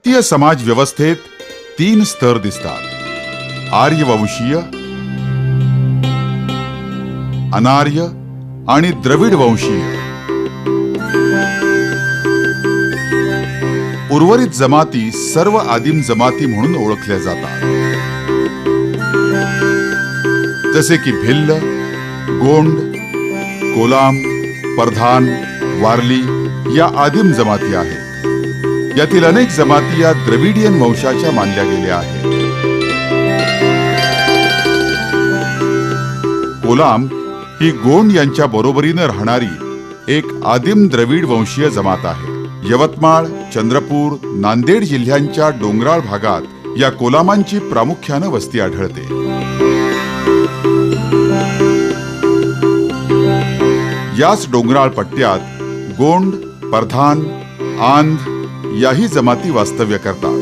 भारतीय समाज व्यवस्थेत 3 स्तर दिसतात: आर्यवंशीय, अनार्य आणि द्रविड वंशीय. उर्वरित जमाती सर्व आदिम जमाती म्हणून ओळखल्या जातात, जसे की भिल्ल, गोंड, कोलाम, परधान, वारली या आदिम जमाती आहेत. यातील अनेक जमाती या द्रविडियन वंशाच्या मानल्या गेल्या आहेत. कोलाम ही गोंड यांच्या बरोबरीने राहणारी एक आदिम द्रविड वंशीय जमात आहे. यवतमाळ, चंद्रपूर, नांदेड जिल्ह्यांच्या डोंगराळ भागात या कोलामांची प्रामुख्याने वस्ती आढळते. याच डोंगराळ पट्ट्यात गोंड, परधान, आंध याही जमाती वास्तव्य करतात.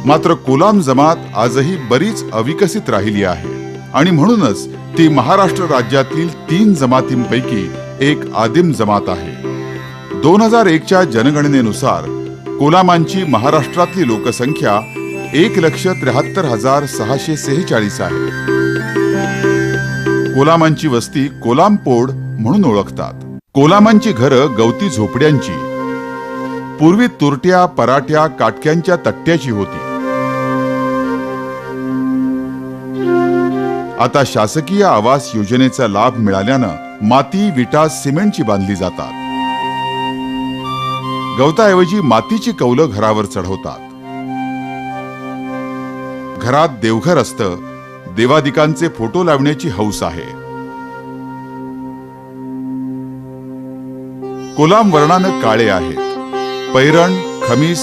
मात्र कोलाम जमात आजही बरीच अविकसित राहिली आहे आणि म्हणूनच ती महाराष्ट्र राज्यातील 3 जमातींपैकी एक आदिम जमात आहे. 2001च्या जनगणनेनुसार कोलामांची महाराष्ट्रातली लोकसंख्या 1,73,646 आहे. कोलामांची वस्ती कोलामपोड म्हणून ओळखतात. कोलामांची घरं गवती झोपड्यांची, पूर्वी तुरट्या, पराठ्या, काटक्यांच्या तट्ट्याची होती. आता शासकीय आवास योजनेचा लाभ मिळाल्यानं माती, विटा, सिमेंटची बांधली जातात. गवताऐवजी मातीची कौलं घरावर चढवतात. घरात देवघर असतं. देवादिकांचे फोटो लावण्याची हौस आहे. कोलाम वर्णानं काळे आहेत. पैरण, खमीस,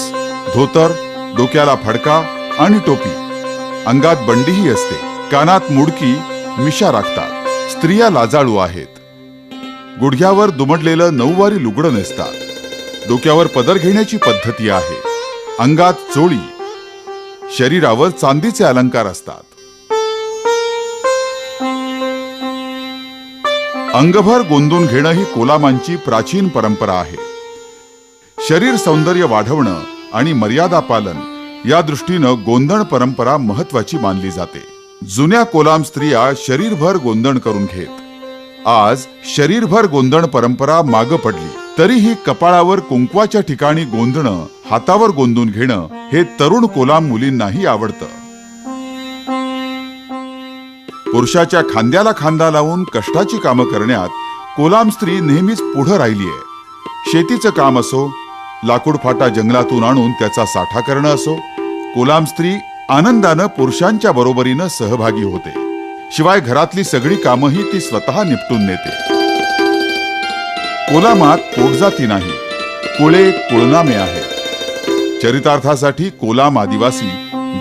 धोतर, डोक्याला फडका आणि टोपी. अंगात बंडीही असते. कानात मुडकी, मिशा राखतात. स्त्रिया लाजाळू आहेत. गुडघ्यावर दुमडलेलं 9वारी लुगडं नेसतात. डोक्यावर पदर घेण्याची पद्धती आहे. अंगात चोळी. शरीरावर चांदीचे अलंकार असतात. अंगभर गोंदून घेणं ही कोलामांची प्राचीन परंपरा आहे. शरीर सौंदर्य वाढवणं आणि मर्यादा पालन या दृष्टीनं गोंदण परंपरा महत्वाची मानली जाते. जुन्या कोलाम स्त्रिया शरीरभर गोंदण करून घेत. आज शरीरभर गोंदण परंपरा मागं पडली. तरीही कपाळावर कुंकवाच्या ठिकाणी गोंदणं, हातावर गोंदून घेणं हे तरुण कोलाम मुलींनाही आवडतं. पुरुषाच्या खांद्याला खांदा लावून कष्टाची कामं करण्यात कोलाम स्त्री नेहमीच पुढे राहिली आहे. शेतीचं काम असो, लाकूड फाटा जंगलातून आणून त्याचा साठा करणं असो, कोलाम स्त्री आनंदानं पुरुषांच्या बरोबरीनं सहभागी होते. शिवाय घरातली सगळी कामंही ती स्वतः निपटून नेते. कोलामात पोटजाती नाही, कुळे कुळनामे आहेत. चरितार्थासाठी कोलाम आदिवासी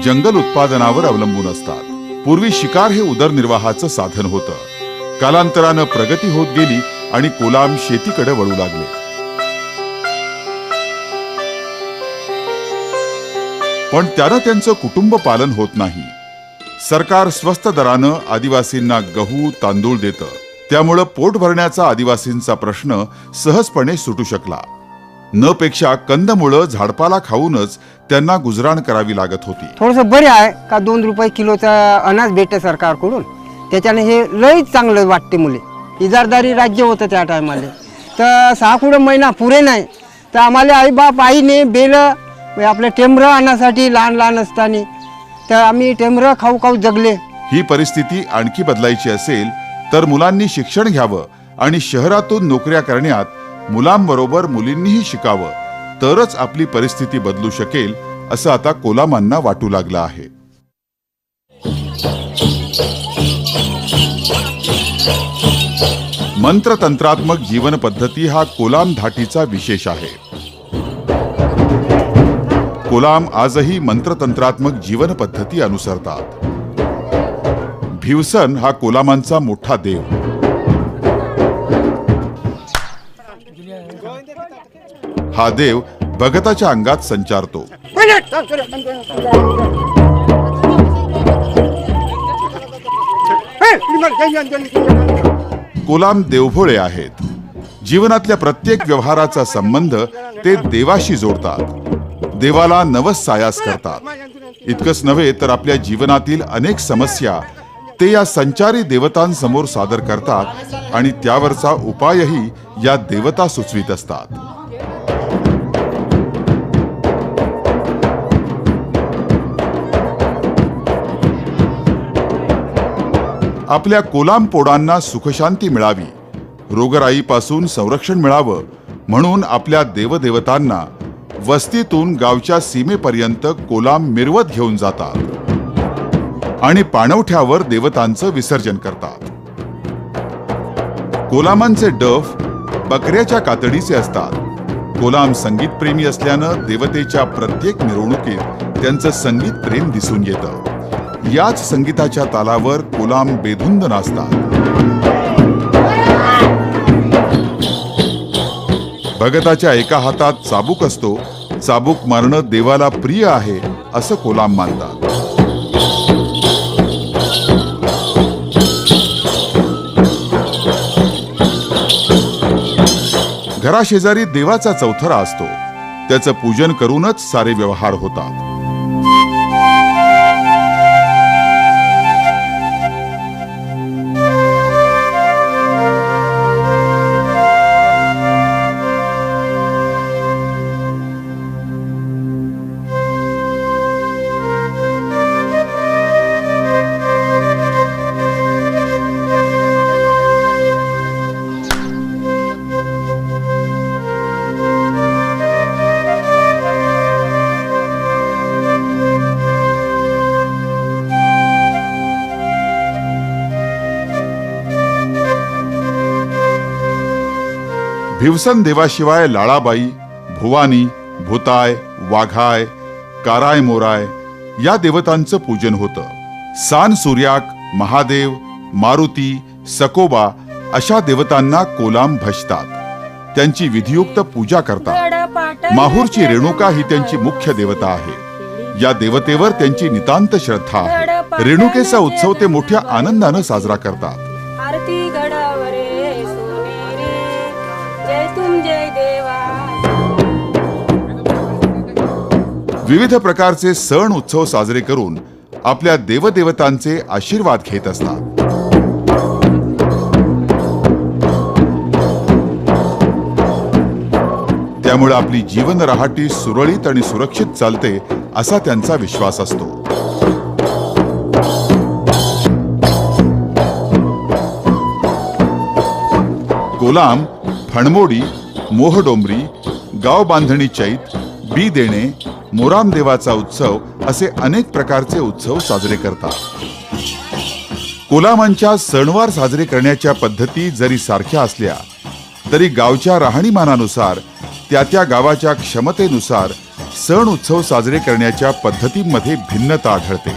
जंगल उत्पादनावर अवलंबून असतात. पूर्वी शिकार हे उदरनिर्वाहाचं साधन होतं. कालांतरानं प्रगती होत गेली आणि कोलाम शेतीकडे वळू लागले. पण त्यानं त्यांचं कुटुंब पालन होत नाही. सरकार स्वस्त दरानं आदिवासींना गहू, तांदूळ देतं. त्यामुळं पोट भरण्याचा आदिवासींचा प्रश्न सहजपणे सुटू शकला. न पेक्षा कंदमुळं, झाडपाला खाऊनच त्यांना गुजराण करावी लागत होती. थोडंसं बरे आहे का 2 रुपये किलोचा अनाज भेटते सरकारकडून. त्याच्याने हे लई चांगलं वाटते. मुले इजारदारी राज्य होतं त्या टायमाला. तर 6 कुडं महिना पुरे नाही तर आम्हाला आईबाप आईने बेल आपलं टेमरं आणण्यासाठी लहान लहान असताना तर आम्ही टेमरं खाऊ खाऊ जगले. ही परिस्थिती आणखी बदलायची असेल तर मुलांनी शिक्षण घ्यावं आणि शहरातून नोकऱ्या करण्यात मुलांबरोबर मुलींनीही शिकावं, तरच आपली परिस्थिती बदलू शकेल असं आता कोलामांना वाटू लागलं आहे. मंत्रतंत्रात्मक जीवन पद्धती हा कोलाम धाटीचा विशेष आहे. कोलाम आजही मंत्रतंत्रात्मक जीवन पद्धती अनुसरतात. भिवसन हा कोलामांचा मोठा देव. हा देव भगताच्या अंगात संचारतो. कोलाम देवभोळे आहेत. जीवनातल्या प्रत्येक व्यवहाराचा संबंध ते देवाशी जोडतात, देवाला नवस सायास करतात। इतकंच नव्हे तर आपल्या जीवनातील अनेक समस्या ते या संचारी देवतांसमोर सादर करतात आणि त्यावरचा उपायही या देवता सुचवित असतात। आपल्या कोलाम पोडांना सुखशांती मिळावी, रोगराईपासून संरक्षण मिळावं म्हणून आपल्या देवदेवतांना वस्तीतून गावच्या सीमेपर्यंत कोलाम मिरवत घेऊन जातात आणि पाणवठ्यावर देवतांचं विसर्जन करतात। कोलामांचे डफ बकऱ्याच्या कातडीचे असतात। कोलाम संगीत प्रेमी असल्यानं देवतेच्या प्रत्येक मिरवणुकीत त्यांचं संगीत प्रेम दिसून येतं। याच संगीताच्या तालावर कोलाम बेधुंद नाचतात। भगताच्या एका हातात चाबूक असतो, चाबूक मारणं देवाला प्रिय आहे असं कोलाम मानतात। घराशेजारी देवाचा चौथरा असतो, त्याचं पूजन करूनच सारे व्यवहार होतात। भिवसन देवाशिवाय लाळाबाई, भुवानी, भूताय, वाघाय, काराय मोराय या देवतांचं पूजन होतं। सान सूर्याक, महादेव, मारुती, सकोबा अशा देवतांना कोलाम भजतात, त्यांची विधियुक्त पूजा करतात। माहूरची रेणुका ही त्यांची मुख्य देवता आहे। या देवतेवर त्यांची नितांत श्रद्धा आहे। रेणुकेचा उत्सव ते मोठ्या आनंदानं साजरा करतात। आरती गडावरे सोनेरे, जय तुम जय देवा। विविध प्रकारचे सण उत्सव साजरे करून आपल्या देवदेवतांचे आशीर्वाद घेत असतात। त्यामुळे आपली जीवन रहाटी सुरळीत आणि सुरक्षित चालते असा त्यांचा विश्वास असतो। कोलाम, फणमोडी, मोहडोंबरी, गाव बांधणी चैत, बी देणे, मोराम देवाचा उत्सव असे अनेक प्रकारचे उत्सव साजरे करतात। कोलामांच्या सणवार साजरे करण्याच्या पद्धती जरी सारख्या असल्या तरी गावच्या राहणीमानानुसार त्या त्या गावाच्या क्षमतेनुसार सण उत्सव साजरे करण्याच्या पद्धतींमध्ये भिन्नता आढळते।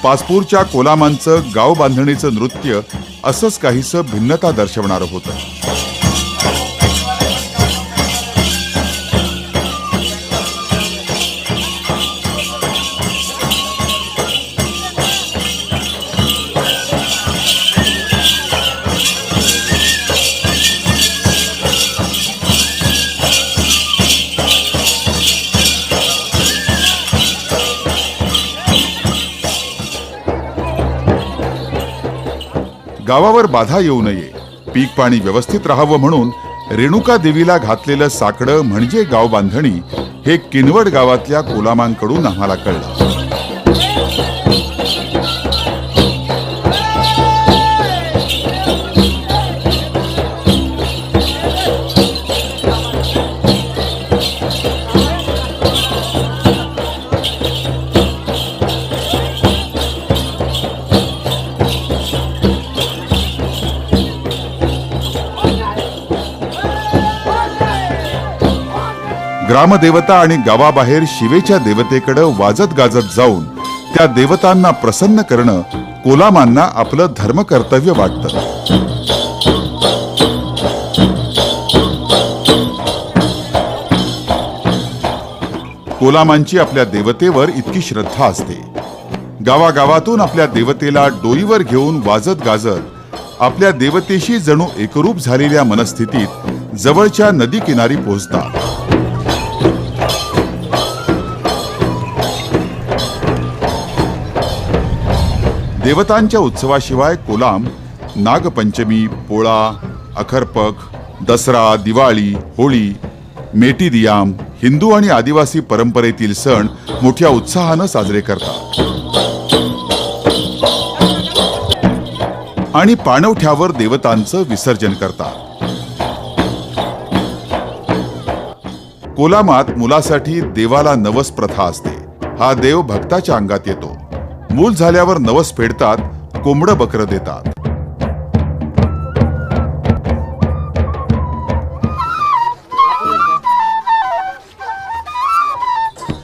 पासपूरच्या कोलामांचं गाव बांधणीचं नृत्य असंच काहीसं भिन्नता दर्शवणारं होतं। गावावर बाधा येऊ नये, पीक पाणी व्यवस्थित राहावं म्हणून रेणुका देवीला घातलेलं साकडं म्हणजे गाव बांधणी हे किनवट गावातल्या कोलामांकडून आम्हाला कळलं। ग्रामदेवता आणि गावाबाहेर शिवेच्या देवतेकडे वाजत गाजत जाऊन त्या देवतांना प्रसन्न करणं कोलामांना आपलं धर्म कर्तव्य वाटतं। कोलामांची आपल्या देवतेवर इतकी श्रद्धा असते। गावागावातून आपल्या देवतेला डोईवर घेऊन वाजत गाजत आपल्या देवतेशी जणू एकरूप झालेल्या मनस्थितीत जवळच्या नदी किनारी पोहोचतात। देवतांच्या उत्सवाशिवाय कोलाम नागपंचमी, पोळा, अखरपख, दसरा, दिवाळी, होळी, मेटीदियाम, हिंदू आणि आदिवासी परंपरेतील सण मोठ्या उत्साहानं साजरे करतात आणि पाणवठ्यावर देवतांचं विसर्जन करतात. कोलामात मुलासाठी देवाला नवस प्रथा असते. हा देव भक्ताच्या अंगात येतो. मूल झाल्यावर नवस फेडतात, कोंबडं बकरं देतात.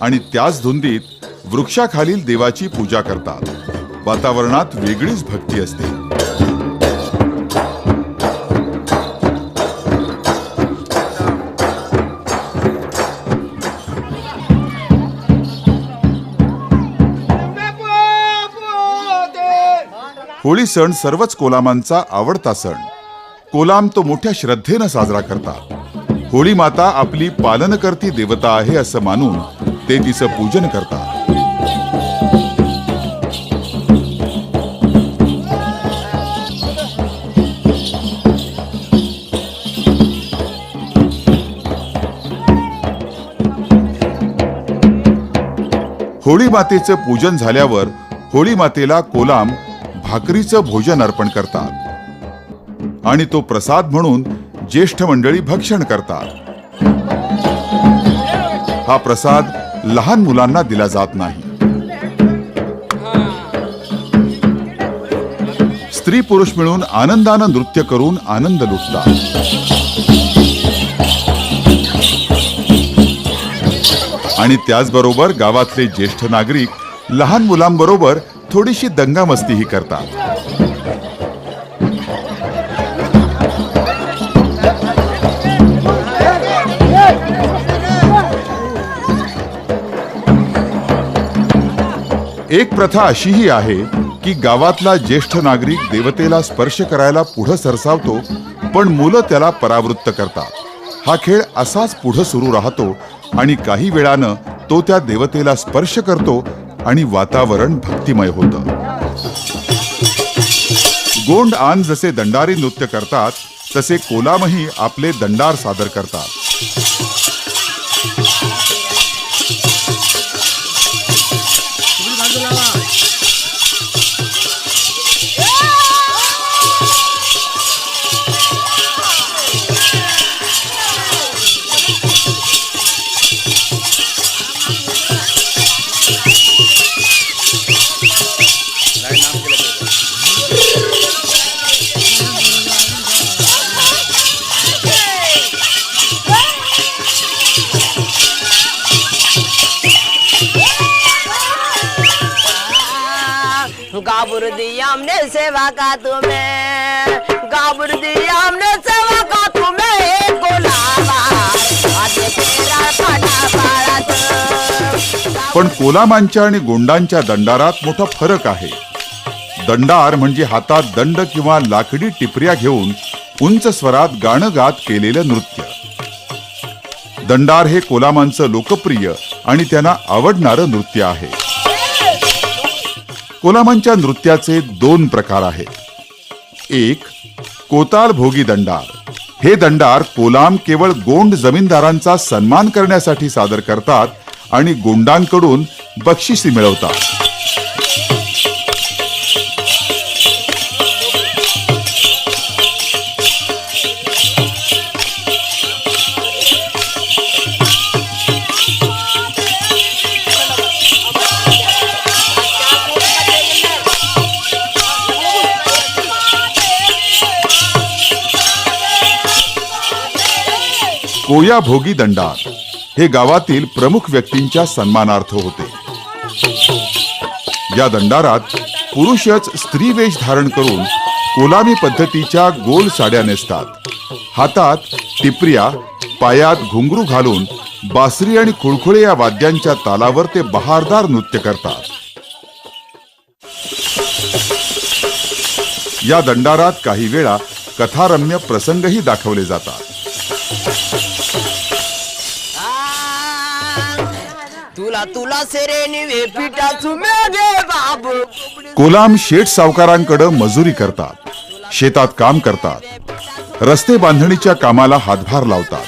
आणि त्याच धुंदीत वृक्षाखालील देवाची पूजा करतात. वातावरणात वेगळीच भक्ती असते. होळी सण सर्वच कोलामांचा आवडता सण. कोलाम तो मोठ्या श्रद्धेनं साजरा करतात. होळी माता आपली पालनकर्ती देवता आहे असं मानून ते तिचं पूजन करतात. होळी मातेचं पूजन झाल्यावर होळी मातेला कोलाम भाकरीचं भोजन अर्पण करतात आणि तो प्रसाद म्हणून ज्येष्ठ मंडळी भक्षण करतात. हा प्रसाद लहान मुलांना दिला जात नाही. स्त्री पुरुष मिळून आनंदानं नृत्य करून आनंद लुटतात. आणि त्याचबरोबर गावातले ज्येष्ठ नागरिक लहान मुलांबरोबर थोडीशी दंगामस्तीही करतात. एक प्रथा अशीही आहे की गावातला ज्येष्ठ नागरिक देवतेला स्पर्श करायला पुढे सरसावतो, पण मुलं त्याला परावृत्त करतात. हा खेळ असाच पुढे सुरू राहतो आणि काही वेळानं तो त्या देवतेला स्पर्श करतो आणि वातावरण भक्तिमय होतं. गोंड आन जसे दंडारी नृत्य करतात तसे कोलामही आपले दंडार सादर करतात. गाबुर दिया हमने सेवा का तुम्हें, गाबुर दिया हमने सेवा का तुम्हें, कोलामा आजे तेरा फाटा पाळत. पण कोलामांच्या आणि गोंडांच्या दंडारात मोठा फरक आहे. दंडार म्हणजे हातात दंड किंवा लाकडी टिपऱ्या घेऊन उंच स्वरात गाणं गात केलेलं नृत्य. दंडार हे कोलामांचं लोकप्रिय आणि त्यांना आवडणारं नृत्य आहे. कोलामांच्या नृत्याचे दोन प्रकार आहेत. एक कोताल भोगी दंडार. हे दंडार कोलाम केवळ गोंड जमीनदारांचा सन्मान करण्यासाठी सादर करतात आणि गोंडांकडून बक्षिसी मिळवतात. कोया भोगी दंडार हे गावातील प्रमुख व्यक्तींच्या सन्मानार्थ होते. या दंडारात पुरुषच स्त्री वेश धारण करून कोलामी पद्धतीच्या गोल साड्या नेसतात. हातात टिपऱ्या, पायात घुंगरू घालून बासरी आणि खुळखुळे या वाद्यांच्या तालावर ते बहारदार नृत्य करतात. या दंडारात काही वेळा कथारम्य प्रसंगही दाखवले जातात. तुला तुला सेरेनी वे पिठा चुमे गे बाबू कोलाम शेठ सावकारांकडे मजुरी करतात, शेतात काम करतात, रस्ते बांधणीच्या कामाला हातभार लावतात.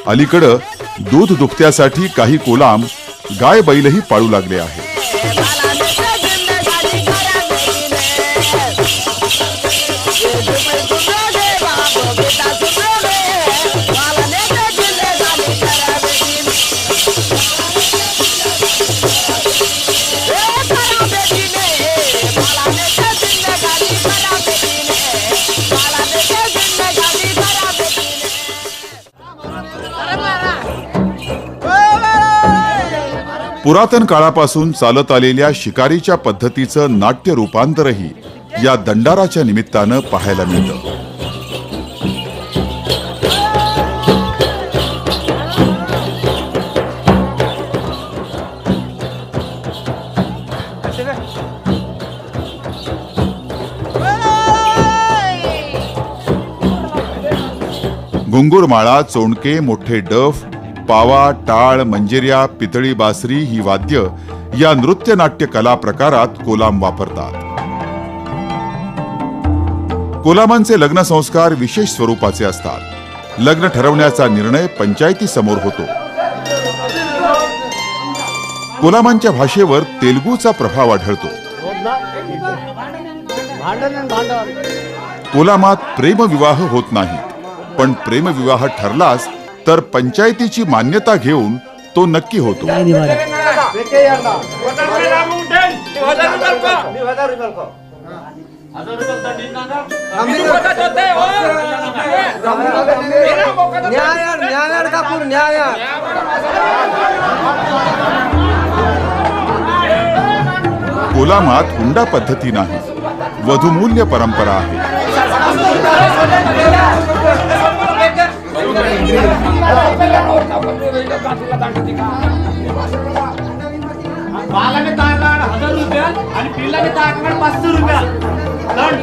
अलीकडं दूध दुभत्यासाठी काही कोलाम गाय बैलही पाळू लागले आहेत. पुरातन काळापासून चालत आलेल्या शिकारीच्या पद्धतीचं नाट्य रूपांतरही या दंडाराच्या निमित्तानं पाहायला मिळतं. घुंगुरमाळा, चोंडके, मोठे डफ, पावा, टाळ, मंजिऱ्या, पितळी बासरी ही वाद्य या नृत्य नाट्य कला प्रकारात कोलाम वापरतात. कोलामांचे लग्न संस्कार विशेष स्वरूपाचे असतात. लग्न ठरवण्याचा निर्णय पंचायती समोर होतो. कोलामांच्या भाषेवर तेलुगूचा प्रभाव आढळतो. कोलामात प्रेमविवाह होत नाही, पण प्रेमविवाह ठरलाच तर पंचायतीची मान्यता घेऊन तो नक्की होतो. कोलामात हुंडा पद्धती नाही, वधूमूल्य परंपरा आहे. बालाने ताकणार 1000 रुपया आणि पिल्लाने ताकणार 500 रुपया दंड.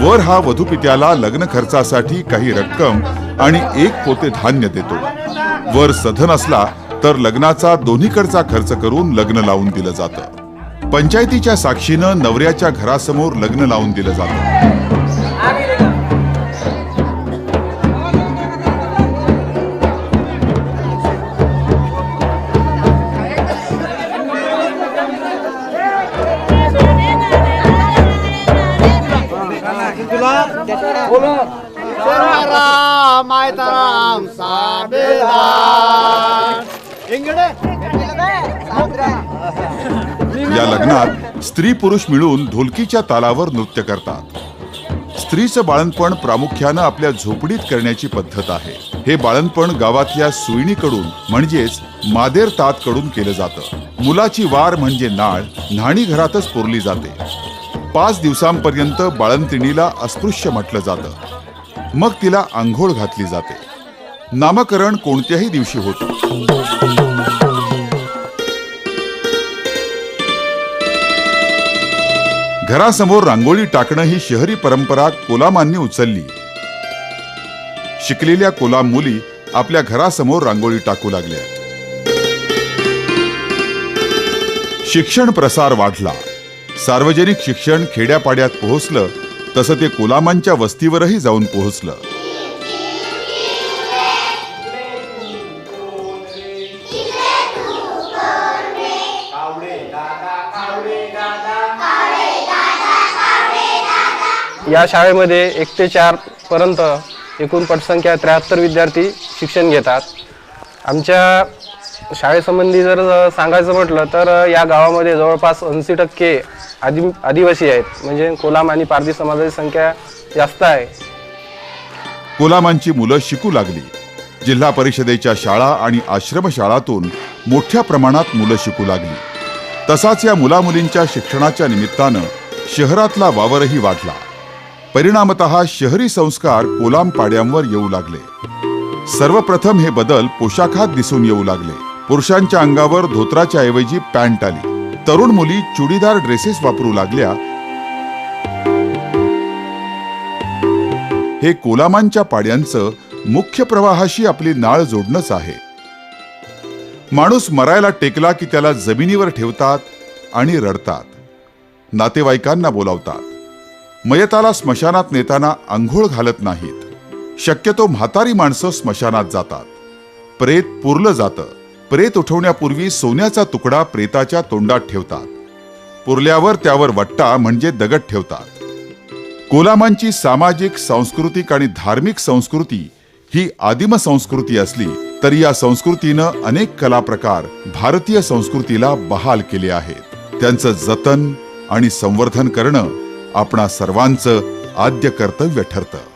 वर हा वधूपित्याला लग्न खर्चासाठी काही रक्कम आणि एक पोते धान्य देतो. वर सधन असला तर लग्नाचा दोन्हीकडचा खर्च करून लग्न लावून दिलं जातं. पंचायतीच्या साक्षीनं नवऱ्याच्या घरासमोर लग्न लावून दिलं जातं. या लग्नात स्त्री पुरुष मिळून ढोलकीच्या तालावर नृत्य करतात. स्त्रीचं बाळंतपण प्रामुख्यानं आपल्या झोपडीत करण्याची पद्धत आहे. हे बाळंतपण गावातल्या सुईणीकडून म्हणजेच मादेर तातकडून केलं जातं. मुलाची वार म्हणजे नाळ न्हाणी घरातच पुरली जाते. 5 दिवसांपर्यंत बाळंतिणीला अस्पृश्य म्हटलं जातं. मग तिला आंघोळ घातली जाते. नामकरण कोणत्याही दिवशी होतं. घरासमोर रांगोळी टाकणं ही शहरी परंपरा कोलामांनी उचलली. शिकलेल्या कोलाम मुली आपल्या घरासमोर रांगोळी टाकू लागल्या. शिक्षण प्रसार वाढला. सार्वजनिक शिक्षण खेड्यापाड्यात पोहोचलं तसं ते कोलामांच्या वस्तीवरही जाऊन पोहोचलं. या शाळेमध्ये 1 ते 4 पर्यंत एकूण पटसंख्या 73 विद्यार्थी शिक्षण घेतात. आमच्या शाळेसंबंधी जर सांगायचं म्हटलं तर या गावामध्ये जवळपास 80% आदिवासी आहेत. म्हणजे कोलाम आणि पारधी समाजाची संख्या जास्त आहे. कोलामांची मुलं शिकू लागली. जिल्हा परिषदेच्या शाळा आणि आश्रमशाळातून मोठ्या प्रमाणात मुलं शिकू लागली. तसाच या मुलामुलींच्या शिक्षणाच्या निमित्तानं शहरातला वावरही वाढला. परिणामतः शहरी संस्कार कोलाम पाड्यांवर येऊ लागले. सर्वप्रथम हे बदल पोशाखात दिसून येऊ लागले. पुरुषांच्या अंगावर धोत्राच्या ऐवजी पॅन्ट आली. तरुण मुली चुडीदार ड्रेसेस वापरू लागल्या. हे कोलामांच्या पाड्यांचं मुख्य प्रवाहाशी आपली नाळ जोडणंच आहे. माणूस मरायला टेकला की त्याला जमिनीवर ठेवतात आणि रडतात. नातेवाईकांना बोलावतात. मयताला स्मशानात नेताना अंघोळ घालत नाहीत. शक्यतो म्हातारी माणसं स्मशानात जातात. प्रेत पुरलं जातं. प्रेत उठवण्यापूर्वी सोन्याचा तुकडा प्रेताच्या तोंडात ठेवतात. पुरल्यावर त्यावर वट्टा म्हणजे दगड ठेवतात. कोलामांची सामाजिक, सांस्कृतिक आणि धार्मिक संस्कृती ही आदिम संस्कृती असली तरी या संस्कृतीनं अनेक कला प्रकार भारतीय संस्कृतीला बहाल केले आहेत. त्यांचं जतन आणि संवर्धन करणं आपणा सर्वांचं आद्य कर्तव्य ठरतं.